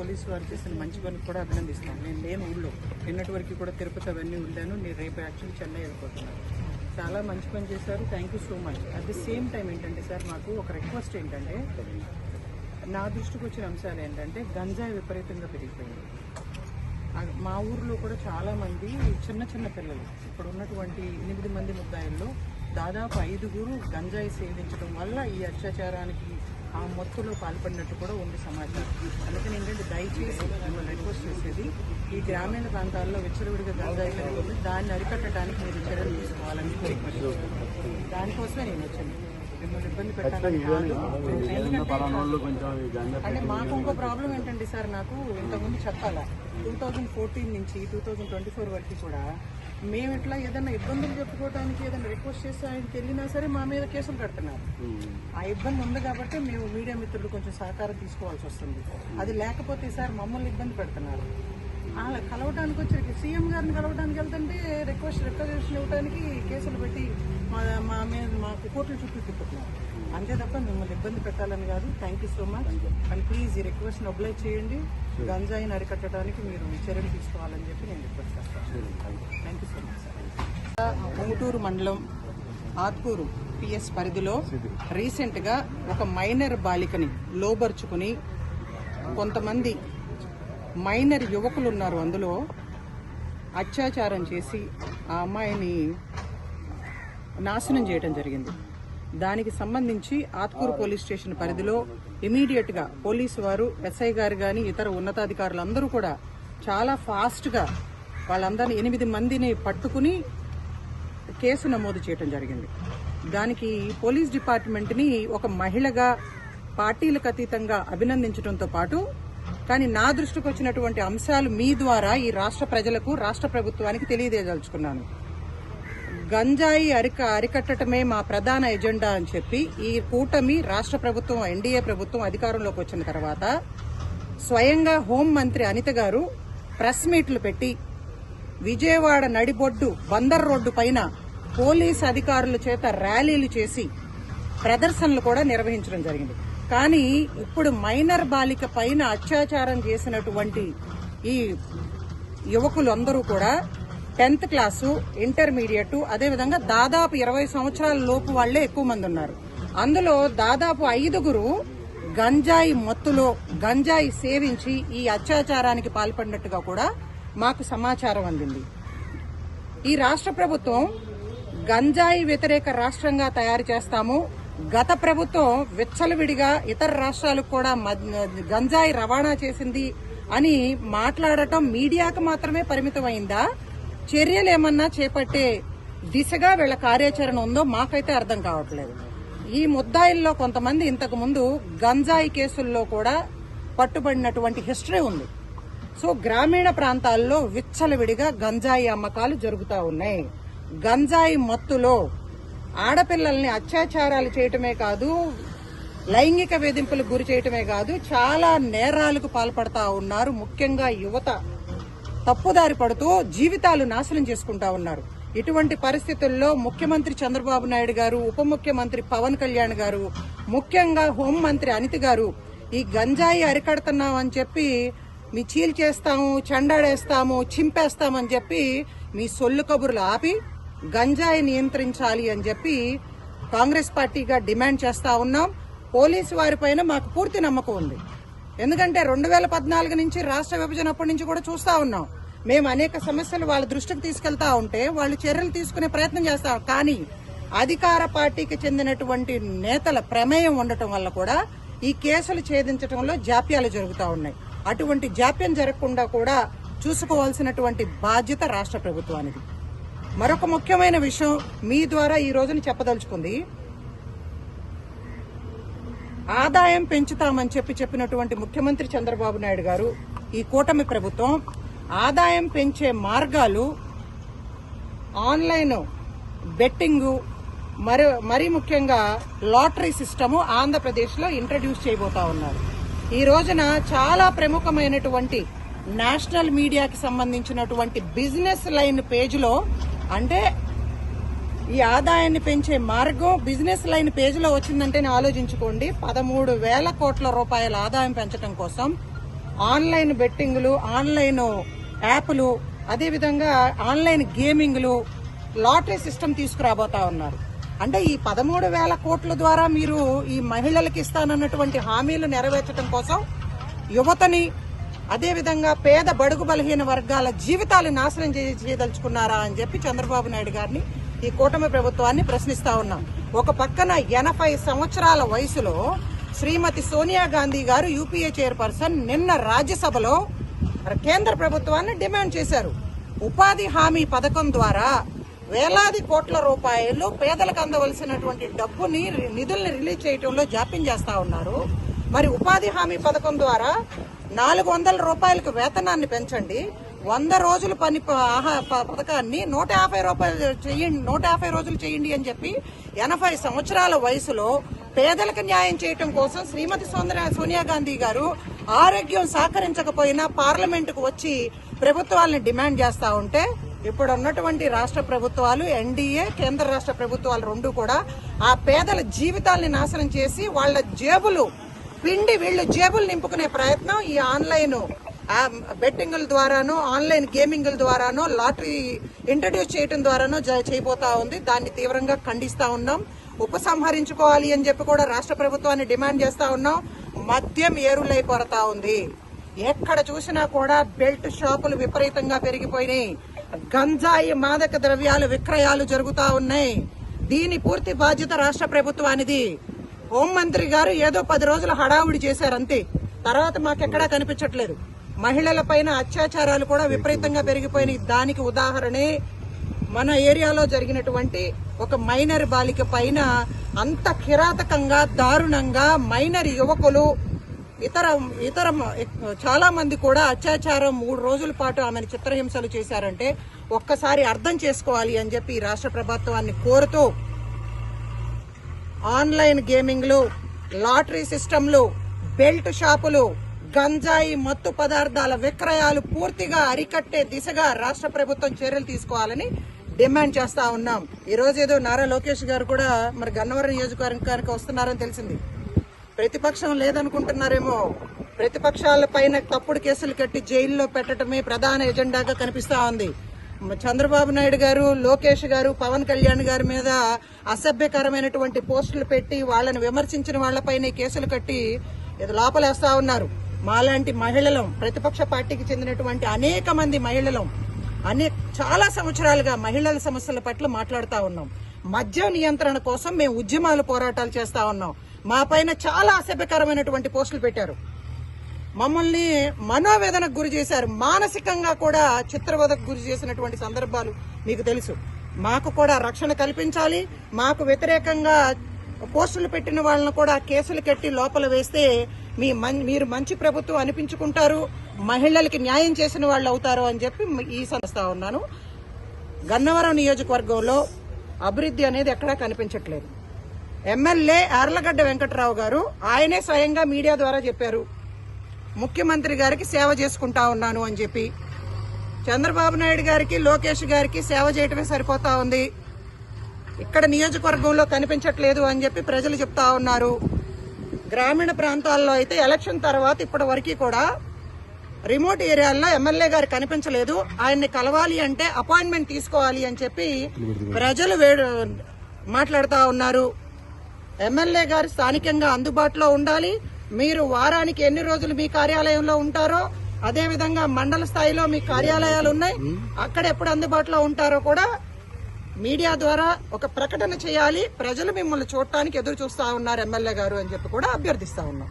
Police వారు చేసిన మంచి పనికి కూడా అభినందిస్తాను. నేను లేని ఊళ్ళో నిన్నటి వరకు కూడా తిరుపతి అవన్నీ వెళ్ళాను. నేను రేపు యాక్చువల్లీ చెన్నై వెళ్ళిపోతున్నాను. చాలా మంచి పని చేశారు. Thank you so much. At the same time ఏంటంటే సార్, మాకు ఒక రిక్వెస్ట్ ఏంటంటే, నా దృష్టికి వచ్చిన అంశాలు ఏంటంటే గంజాయి విపరీతంగా పెరిగిపోయింది. మా ఊర్లో కూడా చాలామంది చిన్న చిన్న పిల్లలు, ఇప్పుడు ఉన్నటువంటి 8 మంది ముద్దాయిల్లో దాదాపు 5గురు గంజాయి సేవించడం వల్ల ఈ అత్యాచారానికి ఆ మొత్తులో పాల్పడినట్టు కూడా ఉంది సమాచారం. అందుకని ఏంటంటే దయచేసి మిమ్మల్ని రిక్వెస్ట్ చేసేది, ఈ గ్రామీణ ప్రాంతాల్లో విచ్చలవిడిగా గంజాయి పెరుగుతుంది, దాన్ని అరికట్టడానికి మీరు చర్యలు తీసుకోవాలని రిక్వెస్ట్ చేస్తున్నాను. దానికోసమే నేను వచ్చాను. మిమ్మల్ని ఇబ్బంది పెట్టాలని కాదు. అంటే మాకు ఇంకో ప్రాబ్లం ఏంటంటే సార్, నాకు ఇంతకుముందు చెప్పాలా, 2014 నుంచి 2024 వరకు కూడా మేము ఇట్లా ఏదైనా ఇబ్బందులు చెప్పుకోవడానికి ఏదైనా రిక్వెస్ట్ చేసి ఆయనకి వెళ్ళినా సరే మా మీద కేసులు కడుతున్నారు. ఆ ఇబ్బంది ఉంది కాబట్టి మేము మీడియా మిత్రులు కొంచెం సహకారం తీసుకోవాల్సి వస్తుంది. అది లేకపోతే సార్ మమ్మల్ని ఇబ్బంది పెడుతున్నారు. అలా కలవడానికి వచ్చి సీఎం గారిని కలవడానికి వెళ్తుంటే రిక్వెస్ట్ ఇవ్వడానికి కేసులు పెట్టి మా మీద మాకు కోర్టుల చుట్టూ తిప్పుతున్నారు. అంతే తప్ప మిమ్మల్ని ఇబ్బంది పెట్టాలని కాదు. Thank you so much. And please ఈ రిక్వెస్ట్ని అప్లై చేయండి. గంజాయిని అరికట్టడానికి మీరు చర్యలు తీసుకోవాలని చెప్పి నేను రిక్వెస్ట్ చేస్తాను. Thank you so much sir. Unguturu మండలం ఆత్కూరు పిఎస్ పరిధిలో రీసెంట్గా ఒక మైనర్ బాలికని లోబర్చుకుని కొంతమంది మైనర్ యువకులు ఉన్నారు, అందులో అత్యాచారం చేసి ఆ అమ్మాయిని నాశనం చేయడం జరిగింది. దానికి సంబంధించి ఆత్కూరు పోలీస్ స్టేషన్ పరిధిలో ఇమీడియట్గా పోలీసు వారు, ఎస్ఐ గారు కానీ ఇతర ఉన్నతాధికారులు అందరూ కూడా చాలా ఫాస్ట్గా వాళ్ళందరినీ 8 మందిని పట్టుకుని కేసు నమోదు చేయడం జరిగింది. దానికి పోలీస్ డిపార్ట్మెంట్ని ఒక మహిళగా పార్టీలకు అతీతంగా అభినందించడంతో పాటు, కానీ నా దృష్టికి వచ్చినటువంటి అంశాలు మీ ద్వారా ఈ రాష్ట్ర ప్రజలకు, రాష్ట్ర ప్రభుత్వానికి తెలియజేయదలుచుకున్నాను. గంజాయి అరికట్టడమే మా ప్రధాన ఎజెండా అని చెప్పి ఈ కూటమి రాష్ట్ర ప్రభుత్వం, ఎన్డీఏ ప్రభుత్వం అధికారంలోకి వచ్చిన తర్వాత స్వయంగా హోంమంత్రి అనిత గారు ప్రెస్ మీట్లు పెట్టి విజయవాడ నడిబొడ్డు బందర్ రోడ్డు పైన పోలీస్ అధికారుల చేత ర్యాలీలు చేసి ప్రదర్శనలు కూడా నిర్వహించడం జరిగింది. కానీ ఇప్పుడు మైనర్ బాలిక పైన అత్యాచారం చేసినటువంటి ఈ యువకులు అందరూ కూడా 10th క్లాసు, ఇంటర్మీడియట్, అదేవిధంగా దాదాపు 20 సంవత్సరాల లోపు వాళ్లే ఎక్కువ మంది ఉన్నారు. అందులో దాదాపు 5గురు గంజాయి మత్తులో గంజాయి సేవించి ఈ అత్యాచారానికి పాల్పడినట్టుగా కూడా మాకు సమాచారం అందింది. ఈ రాష్ట్ర ప్రభుత్వం గంజాయి వ్యతిరేక రాష్ట్రంగా తయారు చేస్తాము, గత ప్రభుత్వం విచ్చలవిడిగా ఇతర రాష్ట్రాలకు కూడా గంజాయి రవాణా చేసింది అని మాట్లాడటం మీడియాకు మాత్రమే పరిమితమైందా, చర్యలు ఏమన్నా చేపట్టే దిశగా వీళ్ల కార్యాచరణ ఉందో మాకైతే అర్థం కావట్లేదు. ఈ ముద్దాయిల్లో కొంతమంది ఇంతకు ముందు గంజాయి కేసుల్లో కూడా పట్టుబడినటువంటి హిస్టరీ ఉంది. సో గ్రామీణ ప్రాంతాల్లో విచ్చలవిడిగా గంజాయి అమ్మకాలు జరుగుతూ ఉన్నాయి. గంజాయి మత్తులో ఆడపిల్లల్ని అత్యాచారాలు చేయటమే కాదు, లైంగిక వేధింపులకు గురి చేయటమే కాదు, చాలా నేరాలకు పాల్పడతా ఉన్నారు. ముఖ్యంగా యువత తప్పుదారి పడుతూ జీవితాలు నాశనం చేసుకుంటా ఉన్నారు. ఇటువంటి పరిస్థితుల్లో ముఖ్యమంత్రి చంద్రబాబు నాయుడు గారు, ఉప ముఖ్యమంత్రి పవన్ కళ్యాణ్ గారు, ముఖ్యంగా హోంమంత్రి అనిత గారు ఈ గంజాయి అరికడుతున్నామని చెప్పి మీ చీల్చేస్తాము, చెండాడేస్తాము, చింపేస్తామని చెప్పి మీ సొల్లు కబుర్లు ఆపి గంజాయి నియంత్రించాలి అని చెప్పి కాంగ్రెస్ పార్టీగా డిమాండ్ చేస్తా ఉన్నాం. పోలీసు వారిపైన మాకు పూర్తి నమ్మకం ఉంది. ఎందుకంటే 2014 నుంచి రాష్ట్ర విభజన అప్పటి నుంచి కూడా చూస్తా ఉన్నాం. మేము అనేక సమస్యలు వాళ్ళ దృష్టికి తీసుకెళ్తా ఉంటే వాళ్ళు చర్యలు తీసుకునే ప్రయత్నం చేస్తాం. కానీ అధికార పార్టీకి చెందినటువంటి నేతల ప్రమేయం ఉండటం వల్ల కూడా ఈ కేసులు ఛేదించడంలో జాప్యాలు జరుగుతూ ఉన్నాయి. అటువంటి జాప్యం జరగకుండా కూడా చూసుకోవాల్సినటువంటి బాధ్యత రాష్ట్ర ప్రభుత్వానికి. మరొక ముఖ్యమైన విషయం మీ ద్వారా ఈ రోజున చెప్పదలుచుకుంది, ఆదాయం పెంచుతామని చెప్పినటువంటి ముఖ్యమంత్రి చంద్రబాబు నాయుడు గారు, ఈ కూటమి ప్రభుత్వం ఆదాయం పెంచే మార్గాలు ఆన్లైన్ బెట్టింగ్, మరీ ముఖ్యంగా లాటరీ సిస్టమ్ ఆంధ్రప్రదేశ్లో ఇంట్రడ్యూస్ చేయబోతా ఉన్నారు. ఈ రోజున చాలా ప్రముఖమైనటువంటి నేషనల్ మీడియాకి సంబంధించినటువంటి బిజినెస్ లైన్ పేజ్లో, అంటే ఈ ఆదాయాన్ని పెంచే మార్గం బిజినెస్ లైన్ పేజీలో వచ్చిందంటే ఆలోచించుకోండి. 13,000 కోట్ల రూపాయల ఆదాయం పెంచడం కోసం ఆన్లైన్ బెట్టింగ్లు, ఆన్లైన్ యాప్లు, అదేవిధంగా ఆన్లైన్ గేమింగ్లు, లాటరీ సిస్టమ్ తీసుకురాబోతా ఉన్నారు. అంటే ఈ 13,000 కోట్ల ద్వారా మీరు ఈ మహిళలకు ఇస్తానన్నటువంటి హామీలు నెరవేర్చడం కోసం యువతని, అదేవిధంగా పేద బడుగు బలహీన వర్గాల జీవితాలు నాశనం చేయదలుచుకున్నారా అని చెప్పి చంద్రబాబు నాయుడు గారిని, ఈ కూటమి ప్రభుత్వాన్ని ప్రశ్నిస్తా ఉన్నాం. ఒక పక్కన 80 సంవత్సరాల వయసులో శ్రీమతి సోనియా గాంధీ గారు యూపీఏ చైర్పర్సన్ నిన్న రాజ్యసభలో కేంద్ర ప్రభుత్వాన్ని డిమాండ్ చేశారు. ఉపాధి హామీ పథకం ద్వారా వేలాది కోట్ల రూపాయలు పేదలకు అందవలసినటువంటి డబ్బుని, నిధుల్ని రిలీజ్ చేయడంలో జాప్యం చేస్తా ఉన్నారు. మరి ఉపాధి హామీ పథకం ద్వారా 400 రూపాయలకు వేతనాన్ని పెంచండి, 100 రోజుల పని పథకాన్ని 150 రూపాయలు చేయండి, 150 రోజులు చేయండి అని చెప్పి 80 సంవత్సరాల వయసులో పేదలకు న్యాయం చేయటం కోసం శ్రీమతి సోనియా గాంధీ గారు ఆరోగ్యం సహకరించకపోయినా పార్లమెంటుకు వచ్చి ప్రభుత్వాలను డిమాండ్ చేస్తా ఉంటే, ఇప్పుడు ఉన్నటువంటి రాష్ట్ర ప్రభుత్వాలు, ఎన్డీఏ, కేంద్ర రాష్ట్ర ప్రభుత్వాలు రెండు కూడా ఆ పేదల జీవితాల్ని నాశనం చేసి వాళ్ళ జేబులు పిండి వీళ్ళు జేబులు నింపుకునే ప్రయత్నం ఈ ఆన్లైన్ బెట్టింగుల ద్వారానో, ఆన్లైన్ గేమింగ్ల ద్వారానో, లాటరీ ఇంట్రడ్యూస్ చేయడం ద్వారానో చేయబోతా ఉంది. దాన్ని తీవ్రంగా ఖండిస్తా ఉన్నాం. ఉపసంహరించుకోవాలి అని చెప్పి కూడా రాష్ట్ర ప్రభుత్వాన్ని డిమాండ్ చేస్తా ఉన్నాం. మద్యం ఏరులైపోతా ఉంది. ఎక్కడ చూసినా కూడా బెల్ట్ షాపులు విపరీతంగా పెరిగిపోయినాయి. గంజాయి, మాదక ద్రవ్యాలు విక్రయాలు జరుగుతా ఉన్నాయి. దీని పూర్తి బాధ్యత రాష్ట్ర ప్రభుత్వానిది. హోంమంత్రి గారు ఏదో 10 రోజులు హడావుడి చేశారంతే, తర్వాత మాకెక్కడా కనిపించట్లేదు. మహిళల పైన అత్యాచారాలు కూడా విపరీతంగా పెరిగిపోయినాయి. దానికి ఉదాహరణే మన ఏరియాలో జరిగినటువంటి ఒక మైనర్ బాలిక పైన అంత కిరాతకంగా, దారుణంగా మైనర్ యువకులు, ఇతర చాలా మంది కూడా అత్యాచారం 3 రోజుల పాటు ఆమెను చిత్రహింసలు చేశారంటే ఒక్కసారి అర్థం చేసుకోవాలి అని చెప్పి రాష్ట్ర ప్రభుత్వాన్ని కోరుతూ, ఆన్లైన్ గేమింగ్లు, లాటరీ సిస్టంలు, బెల్ట్ షాపులు, గంజాయి మత్తు పదార్థాల విక్రయాలు పూర్తిగా అరికట్టే దిశగా రాష్ట్ర ప్రభుత్వం చర్యలు తీసుకోవాలని డిమాండ్ చేస్తా ఉన్నాం. ఈ రోజు ఏదో నారా లోకేష్ గారు కూడా మరి గన్నవరం నియోజకవర్గానికి వస్తున్నారని తెలిసింది. ప్రతిపక్షం లేదనుకుంటున్నారేమో. ప్రతిపక్షాల పైన తప్పుడు కేసులు కట్టి జైల్లో పెట్టడమే ప్రధాన ఎజెండాగా కనిపిస్తా ఉంది. చంద్రబాబు నాయుడు గారు, లోకేష్ గారు, పవన్ కళ్యాణ్ గారి మీద అసభ్యకరమైనటువంటి పోస్టులు పెట్టి వాళ్ళని విమర్శించిన వాళ్లపైన కేసులు కట్టి లోపలేస్తా ఉన్నారు. మాలాంటి మహిళలం, ప్రతిపక్ష పార్టీకి చెందినటువంటి అనేక మంది మహిళలం చాలా సంవత్సరాలుగా మహిళల సమస్యల పట్ల మాట్లాడుతా ఉన్నాం. మద్యం నియంత్రణ కోసం మేము ఉద్యమాలు, పోరాటాలు చేస్తా ఉన్నాం. మా పైన చాలా అసభ్యకరమైనటువంటి పోస్టులు పెట్టారు. మమ్మల్ని మనోవేదనకు గురి చేశారు. మానసికంగా కూడా చిత్రవదకు గురి చేసినటువంటి సందర్భాలు మీకు తెలుసు. మాకు కూడా రక్షణ కల్పించాలి. మాకు వ్యతిరేకంగా పోస్టులు పెట్టిన వాళ్ళను కూడా కేసులు కట్టి లోపల వేస్తే మీరు మంచి ప్రభుత్వం అనిపించుకుంటారు, మహిళలకి న్యాయం చేసిన వాళ్ళు అవుతారు అని చెప్పి ఈ సంస్థ ఉన్నాను. గన్నవరం నియోజకవర్గంలో అభివృద్ధి అనేది ఎక్కడా కనిపించట్లేదు. ఎమ్మెల్యే యార్లగడ్డ వెంకట్రావు గారు ఆయనే స్వయంగా మీడియా ద్వారా చెప్పారు, ముఖ్యమంత్రి గారికి సేవ చేసుకుంటా ఉన్నాను అని చెప్పి. చంద్రబాబు నాయుడు గారికి, లోకేష్ గారికి సేవ చేయటమే సరిపోతా ఉంది, ఇక్కడ నియోజకవర్గంలో కనిపించట్లేదు అని చెప్పి ప్రజలు చెప్తా ఉన్నారు. గ్రామీణ ప్రాంతాల్లో అయితే ఎలక్షన్ తర్వాత ఇప్పటి వరకు కూడా రిమోట్ ఏరియాల్లో ఎమ్మెల్యే గారు కనిపించలేదు. ఆయన్ని కలవాలి అంటే అపాయింట్మెంట్ తీసుకోవాలి అని చెప్పి ప్రజలు మాట్లాడుతూ ఉన్నారు. ఎమ్మెల్యే గారు స్థానికంగా అందుబాటులో ఉండాలి. మీరు వారానికి ఎన్ని రోజులు మీ కార్యాలయంలో ఉంటారో, అదేవిధంగా మండల స్థాయిలో మీ కార్యాలయాలు ఉన్నాయి, అక్కడ ఎప్పుడు అందుబాటులో ఉంటారో కూడా మీడియా ద్వారా ఒక ప్రకటన చేయాలి. ప్రజలు మిమ్మల్ని చూడటానికి ఎదురు చూస్తా ఉన్నారు ఎమ్మెల్యే గారు అని చెప్పి కూడా అభ్యర్థిస్తా ఉన్నాం.